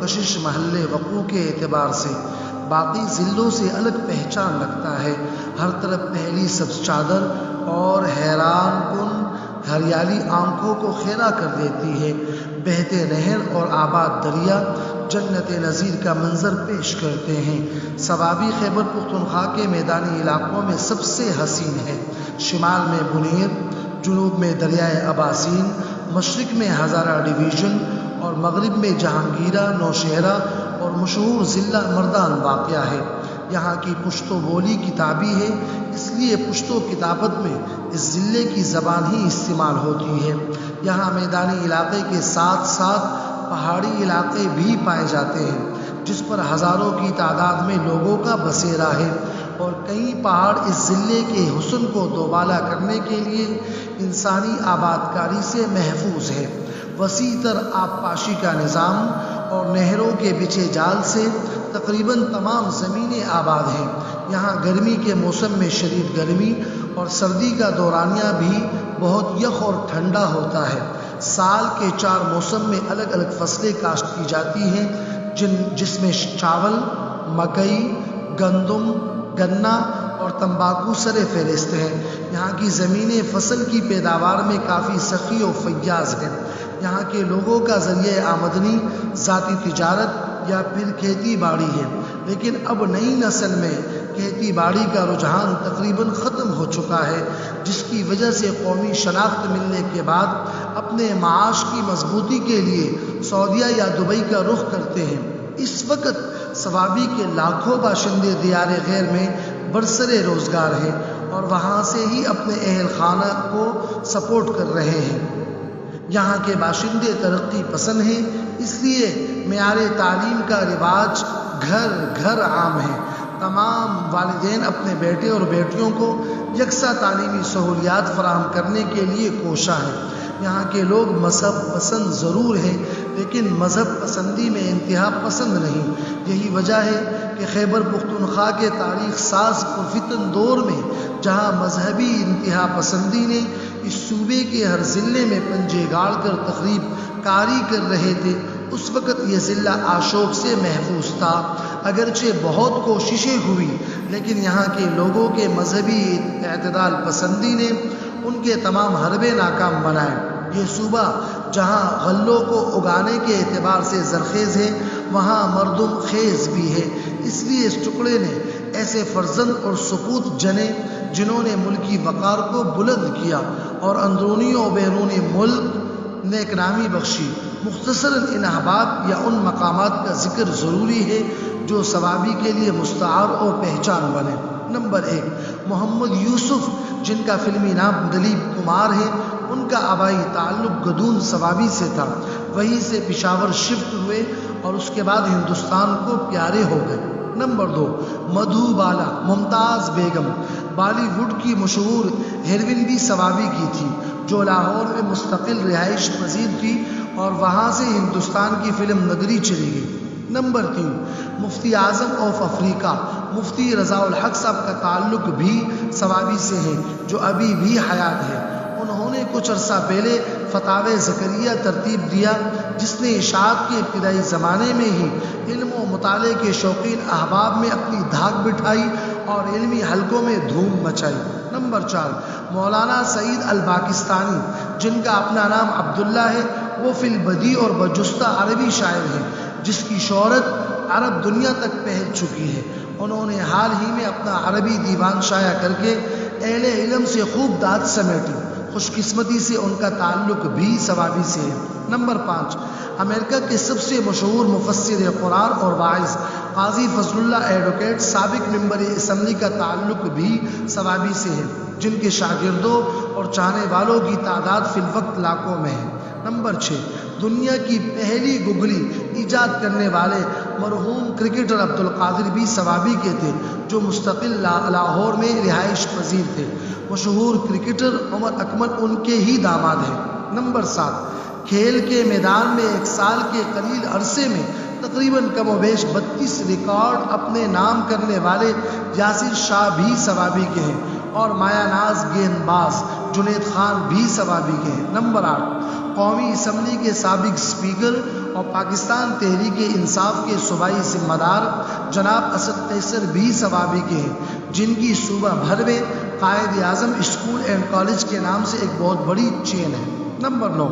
پرکشش محل وقوع کے اعتبار سے باقی ضلعوں سے الگ پہچان رکھتا ہے۔ ہر طرف پہلی سبز چادر اور حیران کن ہریالی آنکھوں کو خیرہ کر دیتی ہے۔ بہتے نہر اور آباد دریا جنت نظیر کا منظر پیش کرتے ہیں۔ صوابی خیبر پختونخوا کے میدانی علاقوں میں سب سے حسین ہے۔ شمال میں بنیر، جنوب میں دریائے اباسین، مشرق میں ہزارہ ڈویژن اور مغرب میں جہانگیرہ، نوشہرہ اور مشہور ضلع مردان واقع ہے۔ یہاں کی پشتو بولی کتابی ہے، اس لیے پشتو کتابت میں اس ضلع کی زبان ہی استعمال ہوتی ہے۔ یہاں میدانی علاقے کے ساتھ ساتھ پہاڑی علاقے بھی پائے جاتے ہیں، جس پر ہزاروں کی تعداد میں لوگوں کا بسیرا ہے، اور کئی پہاڑ اس ضلع کے حسن کو دوبالا کرنے کے لیے انسانی آبادکاری سے محفوظ ہے۔ وسیع تر آبپاشی کا نظام اور نہروں کے بچھے جال سے تقریباً تمام زمینیں آباد ہیں۔ یہاں گرمی کے موسم میں شدید گرمی اور سردی کا دورانیہ بھی بہت یخ اور ٹھنڈا ہوتا ہے۔ سال کے 4 موسم میں الگ الگ فصلیں کاشت کی جاتی ہیں، جس میں چاول، مکئی، گندم، گنا اور تمباکو سر فہرست ہیں۔ یہاں کی زمینیں فصل کی پیداوار میں کافی سخی و فیاض ہیں۔ یہاں کے لوگوں کا ذریعہ آمدنی ذاتی تجارت یا پھر کھیتی باڑی ہے، لیکن اب نئی نسل میں کھیتی باڑی کا رجحان تقریباً ختم ہو چکا ہے، جس کی وجہ سے قومی شناخت ملنے کے بعد اپنے معاش کی مضبوطی کے لیے سعودیہ یا دبئی کا رخ کرتے ہیں۔ اس وقت صوابی کے لاکھوں باشندے دیار غیر میں برسر روزگار ہیں اور وہاں سے ہی اپنے اہل خانہ کو سپورٹ کر رہے ہیں۔ یہاں کے باشندے ترقی پسند ہیں، اس لیے معیار تعلیم کا رواج گھر گھر عام ہے۔ تمام والدین اپنے بیٹے اور بیٹیوں کو یکساں تعلیمی سہولیات فراہم کرنے کے لیے کوشاں ہیں۔ یہاں کے لوگ مذہب پسند ضرور ہیں، لیکن مذہب پسندی میں انتہا پسند نہیں۔ یہی وجہ ہے کہ خیبر پختونخوا کے تاریخ ساز پرفتن دور میں جہاں مذہبی انتہا پسندی نے اس صوبے کے ہر ضلع میں پنجے گاڑ کر تخریب کاری کر رہے تھے، اس وقت یہ ضلع آشوب سے محفوظ تھا۔ اگرچہ بہت کوششیں ہوئی، لیکن یہاں کے لوگوں کے مذہبی اعتدال پسندی نے ان کے تمام حربے ناکام بنائے۔ یہ صوبہ جہاں غلوں کو اگانے کے اعتبار سے زرخیز ہے، وہاں مردم خیز بھی ہے۔ اس لیے اس ٹکڑے نے ایسے فرزند اور سپوت جنے جنہوں نے ملکی وقار کو بلند کیا اور اندرونی و بیرونی ملک نیک نامی بخشی۔ مختصراً ان احباب یا ان مقامات کا ذکر ضروری ہے جو صوابی کے لیے مستعار و پہچان بنے۔ نمبر 1، محمد یوسف، جن کا فلمی نام دلیپ کمار ہے۔ ان کا آبائی تعلق گدون صوابی سے تھا، وہیں سے پشاور شفٹ ہوئے اور اس کے بعد ہندوستان کو پیارے ہو گئے۔ نمبر 2، مدھو بالا، ممتاز بیگم، بالی ووڈ کی مشہور ہیروئن بھی صوابی کی تھی، جو لاہور میں مستقل رہائش پذیر تھی اور وہاں سے ہندوستان کی فلم نگری چلی گئی۔ Number 3، Mufti Azam of Africa, مفتی رضا الحق صاحب کا تعلق بھی صوابی سے ہے، جو ابھی بھی حیات ہے۔ انہوں نے کچھ عرصہ پہلے فتاوی زکریہ ترتیب دیا، جس نے اشاعت کے ابتدائی زمانے میں ہی علم و مطالعے کے شوقین احباب میں اپنی دھاک بٹھائی اور علمی حلقوں میں دھوم مچائی۔ نمبر 4، مولانا سعید الپاکستانی، جن کا اپنا نام عبداللہ ہے۔ وہ فی البدیع اور بجستہ عربی شاعر ہیں، جس کی شہرت عرب دنیا تک پھیل چکی ہے۔ انہوں نے حال ہی میں اپنا عربی دیوان شائع کر کے اہل علم سے خوب داد سمیٹی۔ خوش قسمتی سے ان کا تعلق بھی صوابی سے ہے۔ نمبر 5، امریکہ کے سب سے مشہور مفسر قرآن اور واعظ قاضی فضل اللہ ایڈوکیٹ، سابق ممبر اسمبلی کا تعلق بھی صوابی سے ہے، جن کے شاگردوں اور چاہنے والوں کی تعداد فی الوقت لاکھوں میں ہے۔ نمبر 6، دنیا کی پہلی گگلی ایجاد کرنے والے مرحوم کرکٹر عبدالقادر بھی صوابی کے تھے، جو مستقل لاہور میں رہائش پذیر تھے۔ مشہور کرکٹر عمر اکمل ان کے ہی داماد ہیں۔ نمبر 7، کھیل کے میدان میں ایک سال کے قلیل عرصے میں تقریباً کم و بیش 32 ریکارڈ اپنے نام کرنے والے یاسر شاہ بھی صوابی کے ہیں، اور مایا ناز گیند باز جنید خان بھی صوابی کے ہیں۔ نمبر 8، قومی اسمبلی کے سابق اسپیکر اور پاکستان تحریک انصاف کے صوبائی ذمہ دار جناب اسد قیصر بھی ثوابی کے ہیں، جن کی صوبہ بھر میں Quaid Azam school and college کے نام سے ایک بہت بڑی چین ہے۔ نمبر 9،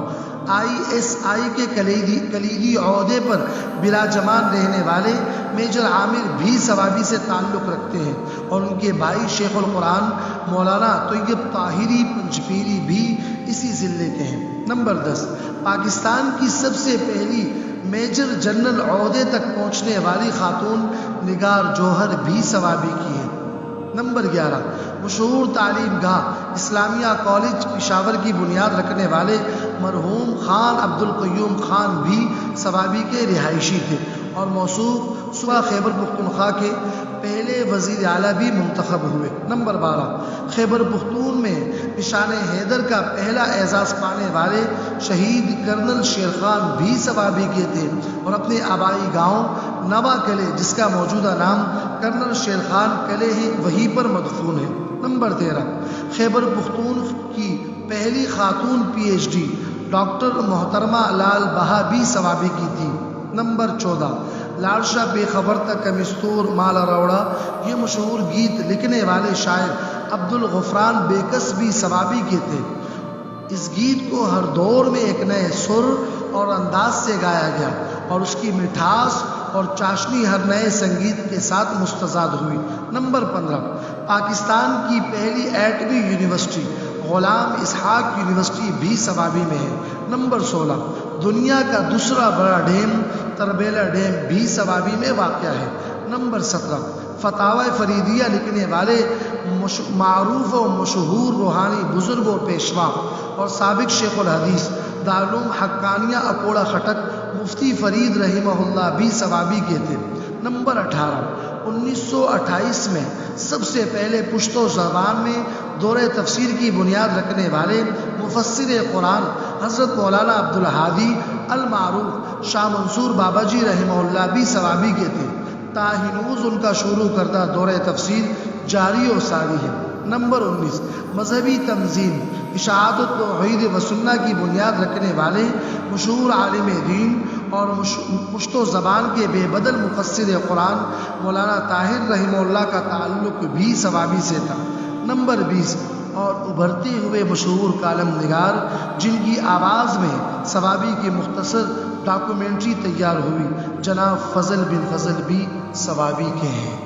ISI کے کلیدی عہدے پر براجمان رہنے والے میجر عامر بھی ثوابی سے تعلق رکھتے ہیں، اور ان کے بھائی شیخ القرآن مولانا طیب طاہری پنجپیری بھی اسی ضلع کے ہیں۔ نمبر 10، پاکستان کی سب سے پہلی میجر جنرل عہدے تک پہنچنے والی خاتون نگار جوہر بھی ثوابی کی ہے۔ نمبر 11، مشہور تعلیم گاہ اسلامیہ کالج پشاور کی بنیاد رکھنے والے مرحوم خان عبدالقیوم خان بھی ثوابی کے رہائشی تھے، اور موصوف صوبہ خیبر پختونخوا کے پہلے وزیر اعلیٰ بھی منتخب ہوئے۔ نمبر 12، خیبر پختون میں نشان حیدر کا پہلا اعزاز پانے والے شہید کرنل شیر خان بھی ثوابی کے تھے، اور اپنے آبائی گاؤں نوا قلعے، جس کا موجودہ نام کرنل شیر خان قلعے ہے، وہیں پر مدفون ہے۔ نمبر 13، خیبر پختون کی پہلی خاتون PhD ڈاکٹر محترمہ لال بہا بھی ثوابی کی تھی۔ نمبر 14، لاڈشاہ بے خبر تک کمستور مالا روڑا، یہ مشہور گیت لکھنے والے شاعر عبدالغفران بیکس بھی ثوابی کے تھے۔ اس گیت کو ہر دور میں ایک نئے سر اور انداز سے گایا گیا، اور اس کی مٹھاس اور چاشنی ہر نئے سنگیت کے ساتھ مستزاد ہوئی۔ نمبر 15، پاکستان کی پہلی ایٹمی یونیورسٹی غلام اسحاق یونیورسٹی بھی ثوابی میں ہے۔ نمبر 16، دنیا کا دوسرا بڑا ڈیم تربیلا ڈیم بھی ثوابی میں واقع ہے۔ نمبر 17، فتاوی فریدیہ لکھنے والے معروف و مشہور روحانی بزرگ و پیشوا اور سابق شیخ الحدیث دارالعلوم حقانیہ اکوڑا خٹک مفتی فرید رحمہ اللہ بھی ثوابی کے تھے۔ نمبر 18، 1928 میں سب سے پہلے پشتو زبان میں دورہ تفسیر کی بنیاد رکھنے والے مفسر قرآن حضرت مولانا عبدالہادی المعروف شاہ منصور بابا جی رحمہ اللہ بھی ثوابی کے تھے۔ تاہنوز ان کا شروع کردہ دورہ تفسیر جاری و ساری ہے۔ نمبر 19، مذہبی تنظیم اشاعت التوحید و سنہ کی بنیاد رکھنے والے مشہور عالم دین اور پشتو زبان کے بے بدل مفسر قرآن مولانا طاہر رحمہ اللہ کا تعلق بھی ثوابی سے تھا۔ نمبر 20، اور ابھرتے ہوئے مشہور کالم نگار جن کی آواز میں ثوابی کی مختصر ڈاکومنٹری تیار ہوئی، جناب فضل بن فضل بھی ثوابی کے ہیں۔